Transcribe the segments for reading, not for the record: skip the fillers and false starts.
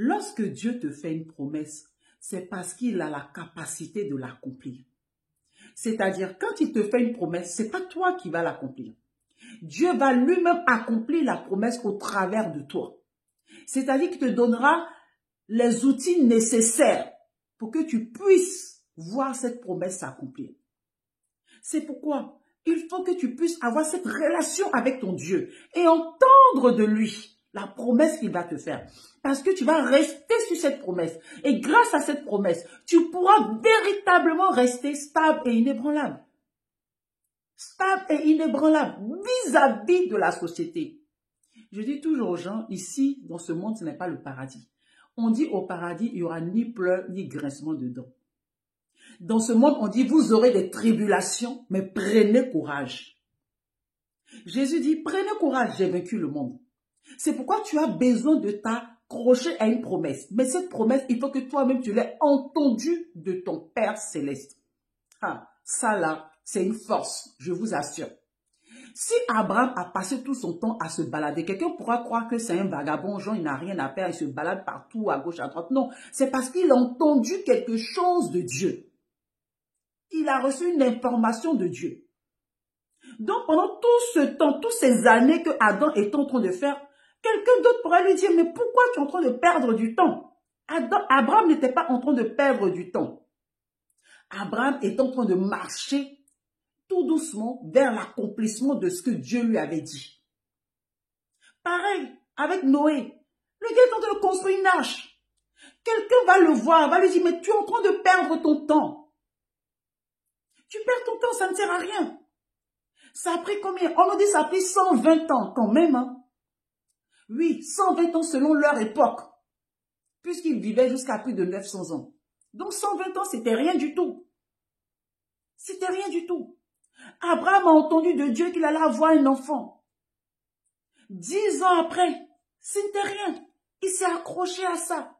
Lorsque Dieu te fait une promesse, c'est parce qu'il a la capacité de l'accomplir. C'est-à-dire, quand il te fait une promesse, ce n'est pas toi qui vas l'accomplir. Dieu va lui-même accomplir la promesse au travers de toi. C'est-à-dire qu'il te donnera les outils nécessaires pour que tu puisses voir cette promesse s'accomplir. C'est pourquoi il faut que tu puisses avoir cette relation avec ton Dieu et entendre de lui la promesse qu'il va te faire. Parce que tu vas rester sur cette promesse. Et grâce à cette promesse, tu pourras véritablement rester stable et inébranlable. Stable et inébranlable vis-à-vis de la société. Je dis toujours aux gens, ici, dans ce monde, ce n'est pas le paradis. On dit au paradis, il n'y aura ni pleurs, ni grincement de dents. Dans ce monde, on dit, vous aurez des tribulations, mais prenez courage. Jésus dit, prenez courage, j'ai vaincu le monde. C'est pourquoi tu as besoin de t'accrocher à une promesse. Mais cette promesse, il faut que toi-même tu l'aies entendue de ton Père céleste. Ah, ça là, c'est une force, je vous assure. Si Abraham a passé tout son temps à se balader, quelqu'un pourra croire que c'est un vagabond, genre il n'a rien à faire, il se balade partout, à gauche, à droite. Non, c'est parce qu'il a entendu quelque chose de Dieu. Il a reçu une information de Dieu. Donc pendant tout ce temps, toutes ces années que Adam est en train de faire, quelqu'un d'autre pourrait lui dire, mais pourquoi tu es en train de perdre du temps? Abraham n'était pas en train de perdre du temps. Abraham est en train de marcher tout doucement vers l'accomplissement de ce que Dieu lui avait dit. Pareil avec Noé. Le gars est en train de construire une arche. Quelqu'un va le voir, va lui dire, mais tu es en train de perdre ton temps. Tu perds ton temps, ça ne sert à rien. Ça a pris combien? On nous dit que ça a pris 120 ans quand même. Hein? Oui, 120 ans selon leur époque. Puisqu'ils vivaient jusqu'à plus de 900 ans. Donc 120 ans, c'était rien du tout. C'était rien du tout. Abraham a entendu de Dieu qu'il allait avoir un enfant. 10 ans après, ce n'était rien. Il s'est accroché à ça.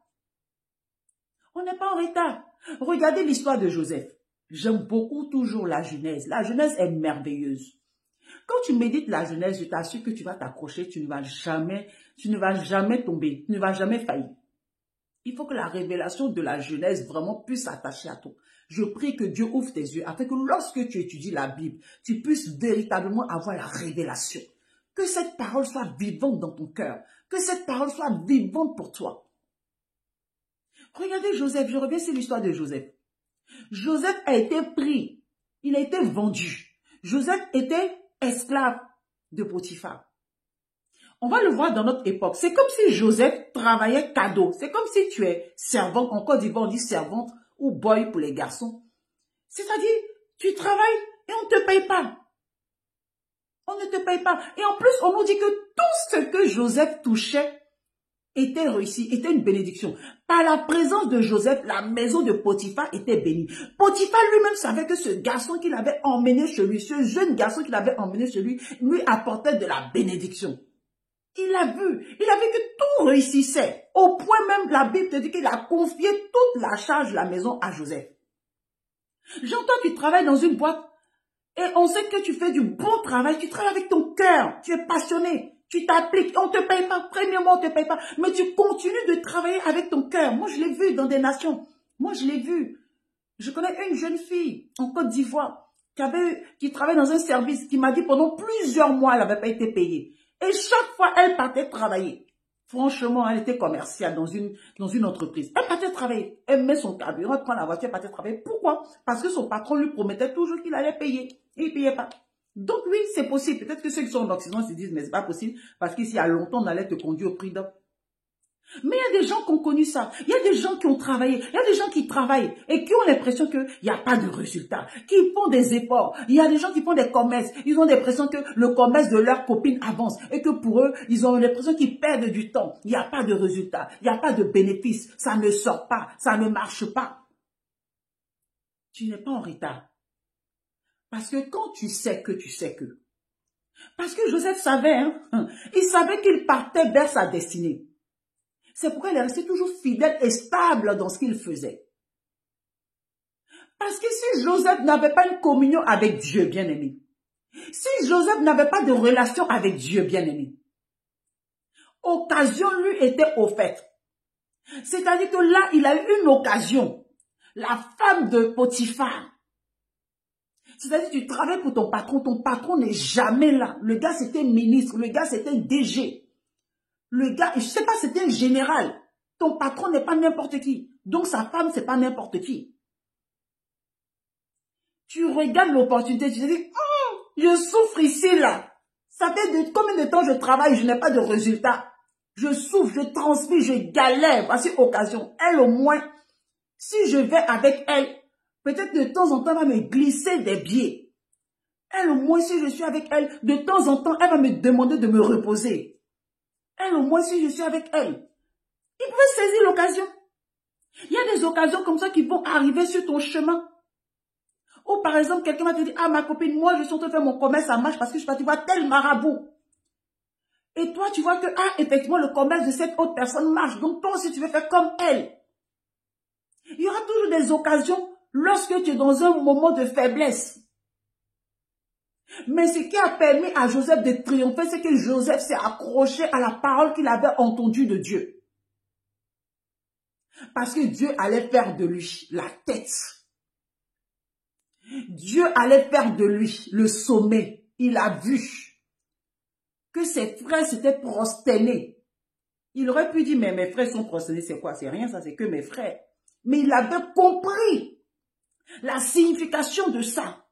On n'est pas en retard. Regardez l'histoire de Joseph. J'aime beaucoup toujours la Genèse. La Genèse est merveilleuse. Quand tu médites la Genèse, je t'assure que tu vas t'accrocher, tu ne vas jamais tomber, tu ne vas jamais faillir. Il faut que la révélation de la Genèse vraiment puisse s'attacher à toi. Je prie que Dieu ouvre tes yeux afin que lorsque tu étudies la Bible, tu puisses véritablement avoir la révélation. Que cette parole soit vivante dans ton cœur. Que cette parole soit vivante pour toi. Regardez Joseph, je reviens sur l'histoire de Joseph. Joseph a été pris, il a été vendu. Joseph était esclave de Potiphar. On va le voir dans notre époque. C'est comme si Joseph travaillait cadeau. C'est comme si tu es servante. En Côte d'Ivoire, on dit servante ou boy pour les garçons. C'est-à-dire, tu travailles et on ne te paye pas. On ne te paye pas. Et en plus, on nous dit que tout ce que Joseph touchait était réussi, était une bénédiction. Par la présence de Joseph, la maison de Potiphar était bénie. Potiphar lui-même savait que ce garçon qu'il avait emmené chez lui, ce jeune garçon qu'il avait emmené chez lui apportait de la bénédiction. Il a vu que tout réussissait. Au point même, la Bible te dit qu'il a confié toute la charge de la maison à Joseph. J'entends que tu travailles dans une boîte et on sait que tu fais du bon travail, tu travailles avec ton cœur, tu es passionné, tu t'appliques, on ne te paye pas, premièrement on ne te paye pas, mais tu continues de travailler avec ton cœur. Moi je l'ai vu dans des nations, moi je l'ai vu. Je connais une jeune fille en Côte d'Ivoire qui travaille dans un service qui m'a dit pendant plusieurs mois elle n'avait pas été payée. Et chaque fois, elle partait travailler. Franchement, elle était commerciale dans une entreprise. Elle partait travailler. Elle met son carburant, elle prend la voiture, elle partait travailler. Pourquoi? Parce que son patron lui promettait toujours qu'il allait payer. Et il ne payait pas. Donc oui, c'est possible. Peut-être que ceux qui sont en Occident se disent, mais c'est pas possible. Parce qu'ici, il y a longtemps, on allait te conduire au prix d'or. Mais il y a des gens qui ont connu ça. Il y a des gens qui ont travaillé. Il y a des gens qui travaillent et qui ont l'impression qu'il n'y a pas de résultat. Qui font des efforts. Il y a des gens qui font des commerces. Ils ont l'impression que le commerce de leur copine avance. Et que pour eux, ils ont l'impression qu'ils perdent du temps. Il n'y a pas de résultat. Il n'y a pas de bénéfice. Ça ne sort pas. Ça ne marche pas. Tu n'es pas en retard. Parce que quand tu sais que tu sais que. Parce que Joseph savait, hein, il savait qu'il partait vers sa destinée. C'est pourquoi il est resté toujours fidèle et stable dans ce qu'il faisait. Parce que si Joseph n'avait pas une communion avec Dieu, bien-aimé, si Joseph n'avait pas de relation avec Dieu, bien-aimé, occasion lui était offerte. C'est-à-dire que là, il a eu une occasion. La femme de Potiphar. C'est-à-dire que tu travailles pour ton patron n'est jamais là. Le gars, c'était ministre, le gars, c'était DG. Le gars, je ne sais pas, c'était un général. Ton patron n'est pas n'importe qui. Donc sa femme, c'est pas n'importe qui. Tu regardes l'opportunité, tu te dis, je souffre ici, là. Ça fait combien de temps je travaille, je n'ai pas de résultat. Je souffre, je transmets, je galère. Voici occasion. Elle, au moins, si je vais avec elle, peut-être de temps en temps, elle va me glisser des billets. Elle, au moins, si je suis avec elle, de temps en temps, elle va me demander de me reposer. Elle, au moins, si je suis avec elle, il pouvait saisir l'occasion. Il y a des occasions comme ça qui vont arriver sur ton chemin. Ou par exemple, quelqu'un va te dire, ah ma copine, moi je suis en train de faire mon commerce, ça marche parce que je suis partie voir tel marabout. Et toi, tu vois que, ah, effectivement, le commerce de cette autre personne marche. Donc toi aussi, tu veux faire comme elle. Il y aura toujours des occasions lorsque tu es dans un moment de faiblesse. Mais ce qui a permis à Joseph de triompher, c'est que Joseph s'est accroché à la parole qu'il avait entendue de Dieu. Parce que Dieu allait faire de lui la tête. Dieu allait faire de lui le sommet. Il a vu que ses frères s'étaient prosternés. Il aurait pu dire, mais mes frères sont prosternés, c'est quoi? C'est rien, ça, c'est que mes frères. Mais il avait compris la signification de ça.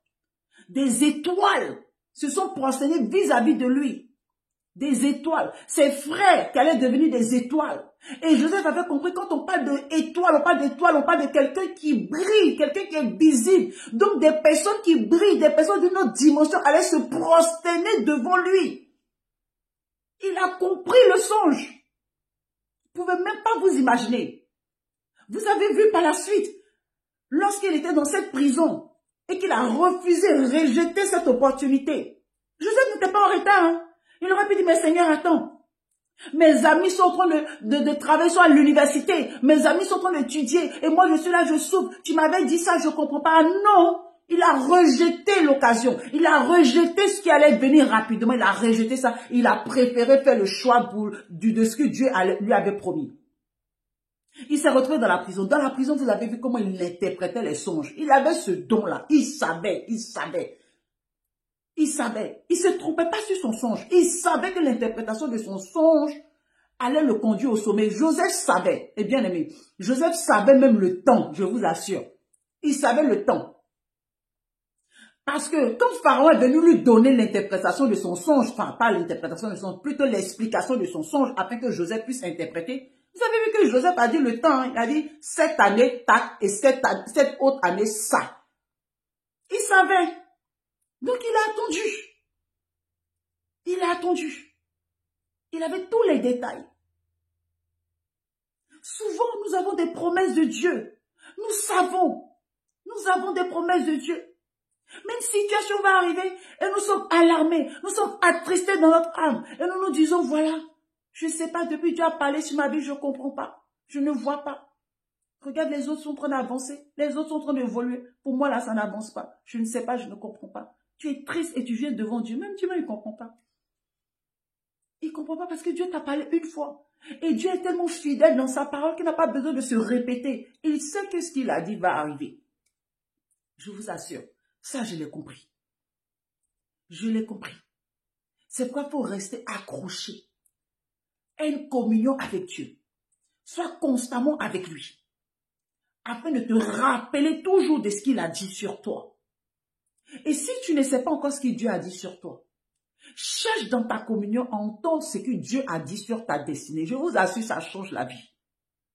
Des étoiles se sont prosternés vis-à-vis de lui. Des étoiles. Ses frères qui allaient devenir des étoiles. Et Joseph avait compris, quand on parle d'étoiles, on parle de quelqu'un qui brille, quelqu'un qui est visible. Donc des personnes qui brillent, des personnes d'une autre dimension allaient se prosterner devant lui. Il a compris le songe. Vous ne pouvez même pas vous imaginer. Vous avez vu par la suite, lorsqu'il était dans cette prison et qu'il a refusé, rejeté cette opportunité. Joseph n'était pas en retard. Hein? Il aurait pu dire, mais Seigneur, attends. Mes amis sont en train de travailler sur l'université. Mes amis sont en train d'étudier. Et moi, je suis là, je souffre. Tu m'avais dit ça, je ne comprends pas. Non, il a rejeté l'occasion. Il a rejeté ce qui allait venir rapidement. Il a rejeté ça. Il a préféré faire le choix de ce que Dieu lui avait promis. Il s'est retrouvé dans la prison. Dans la prison, vous avez vu comment il interprétait les songes. Il avait ce don-là. Il savait. Il ne se trompait pas sur son songe. Il savait que l'interprétation de son songe allait le conduire au sommet. Joseph savait, et bien aimé, Joseph savait même le temps, je vous assure. Il savait le temps. Parce que quand Pharaon est venu lui donner l'interprétation de son songe, enfin pas l'interprétation de son songe, plutôt l'explication de son songe afin que Joseph puisse interpréter, vous avez vu que Joseph a dit le temps, hein, il a dit cette année, tac, et cette autre année, ça. Il savait. Donc il a attendu. Il a attendu. Il avait tous les détails. Souvent, nous avons des promesses de Dieu. Nous savons. Nous avons des promesses de Dieu. Mais une situation va arriver et nous sommes alarmés. Nous sommes attristés dans notre âme. Et nous nous disons, voilà, je ne sais pas, depuis Dieu a parlé sur ma vie, je ne comprends pas. Je ne vois pas. Regarde, les autres sont en train d'avancer. Les autres sont en train d'évoluer. Pour moi, là, ça n'avance pas. Je ne sais pas, je ne comprends pas. Tu es triste et tu viens devant Dieu. Même Dieu, il ne comprend pas. Il ne comprend pas parce que Dieu t'a parlé une fois. Et Dieu est tellement fidèle dans sa parole qu'il n'a pas besoin de se répéter. Il sait que ce qu'il a dit va arriver. Je vous assure. Ça, je l'ai compris. Je l'ai compris. C'est pourquoi il faut rester accroché à une communion avec Dieu. Sois constamment avec lui. Afin de te rappeler toujours de ce qu'il a dit sur toi. Et si tu ne sais pas encore ce que Dieu a dit sur toi, cherche dans ta communion, entends ce que Dieu a dit sur ta destinée. Je vous assure, ça change la vie.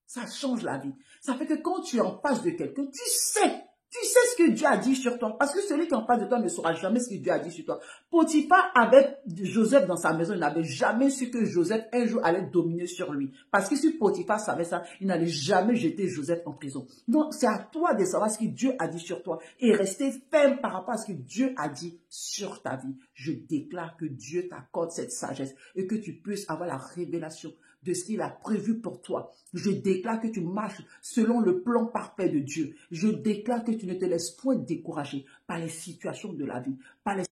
Ça change la vie. Ça fait que quand tu es en face de quelqu'un, tu sais ce que Dieu a dit sur toi. Parce que celui qui est en face de toi ne saura jamais ce que Dieu a dit sur toi. Potiphar avait Joseph dans sa maison. Il n'avait jamais su que Joseph un jour allait dominer sur lui. Parce que si Potiphar savait ça, il n'allait jamais jeter Joseph en prison. Donc c'est à toi de savoir ce que Dieu a dit sur toi. Et rester ferme par rapport à ce que Dieu a dit sur ta vie. Je déclare que Dieu t'accorde cette sagesse. Et que tu puisses avoir la révélation de ce qu'il a prévu pour toi. Je déclare que tu marches selon le plan parfait de Dieu. Je déclare que tu ne te laisses point décourager par les situations de la vie, par les